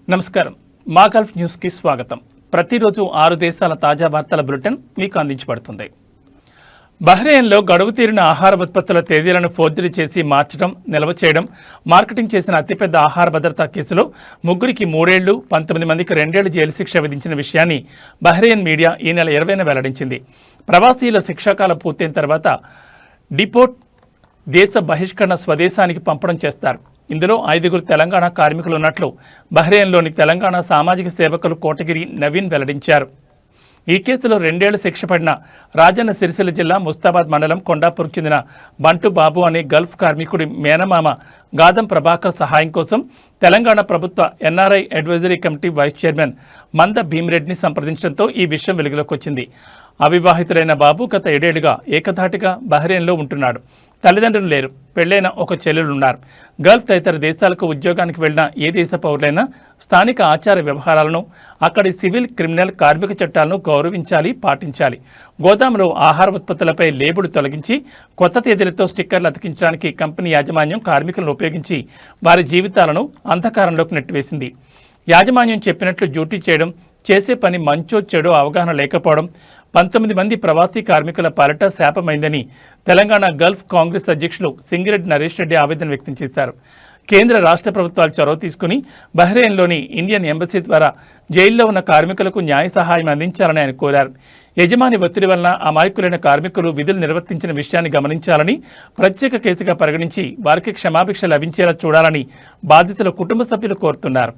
నమస్కారం. మా గల్ఫ్ న్యూస్కి స్వాగతం. ప్రతిరోజు 6 దేశాల తాజా వార్తల బులెటిన్ మీకు అందించబడుతుంది. బహ్రెయిన్లో గడువు తీరిన ఆహార ఉత్పత్తుల తేదీలను ఫోర్జరీ చేసి మార్చడం, నిల్వ చేయడం, మార్కెటింగ్ చేసిన అతిపెద్ద ఆహార భద్రతా కేసులో ముగ్గురికి 3 ఏళ్లు, 19 మందికి 2 ఏళ్లు జైలు శిక్ష విధించిన విషయాన్ని బహ్రెయిన్ మీడియా ఈ నెల 20న వెల్లడించింది. ప్రవాసీల శిక్షాకాలం పూర్తయిన తర్వాత డిపోర్ట్, దేశ బహిష్కరణ, స్వదేశానికి పంపడం చేస్తారు. ఇందులో 5గురు తెలంగాణ కార్మికులు ఉన్నట్లు బహ్రెయిన్లోని తెలంగాణ సామాజిక సేవకులు కోటగిరి నవీన్ వెల్లడించారు. ఈ కేసులో 2 ఏళ్లు శిక్ష పడిన రాజన్న సిరిసిల్ల జిల్లా ముస్తాబాద్ మండలం కొండాపూర్కు చెందిన బంటు బాబు అనే గల్ఫ్ కార్మికుడి మేనమామ గాదం ప్రభాకర్ సహాయం కోసం తెలంగాణ ప్రభుత్వ NRI advisory committee vice chairman Manda భీమిరెడ్డిని సంప్రదించడంతో ఈ విషయం వెలుగులోకి వచ్చింది. అవివాహితుడైన బాబు గత 7 ఏళ్లుగా ఏకధాటిగా బహ్రెయిన్లో ఉంటున్నాడు. తల్లిదండ్రులు లేరు, పెళ్లైన ఒక చెల్లెలున్నారు. గల్ఫ్ తదితర దేశాలకు ఉద్యోగానికి వెళ్లిన ఏ దేశ పౌరులైనా స్థానిక ఆచార వ్యవహారాలను, అక్కడి సివిల్, క్రిమినల్, కార్మిక చట్టాలను గౌరవించాలి, పాటించాలి. గోదాములో ఆహార ఉత్పత్తులపై లేబుల్ తొలగించి కొత్త తేదీలతో స్టిక్కర్లు అతికించడానికి కంపెనీ యాజమాన్యం కార్మికులను ఉపయోగించి వారి జీవితాలను అంధకారంలోకి నెట్టివేసింది. యాజమాన్యం చెప్పినట్లు డ్యూటీ చేయడం, చేసే పని మంచో చెడో అవగాహన లేకపోవడం 19 మంది ప్రవాసీ కార్మికుల పాలిట శాపమైందని తెలంగాణ గల్ఫ్ కాంగ్రెస్ అధ్యక్షులు సింగిరెడ్డి నరేష్ రెడ్డి ఆవేదన వ్యక్తం చేశారు. కేంద్ర రాష్ట్ర ప్రభుత్వాలు చొరవ తీసుకుని బహ్రెయిన్లోని ఇండియన్ ఎంబసీ ద్వారా జైల్లో ఉన్న కార్మికులకు న్యాయ సహాయం అందించాలని ఆయన కోరారు. యజమాని ఒత్తిడి వలన అమాయకులైన కార్మికులు విధులు నిర్వర్తించిన విషయాన్ని గమనించాలని, ప్రత్యేక కేసుగా పరిగణించి వారికి క్షమాభిక్ష లభించేలా చూడాలని బాధితుల కుటుంబ సభ్యులు కోరుతున్నారు.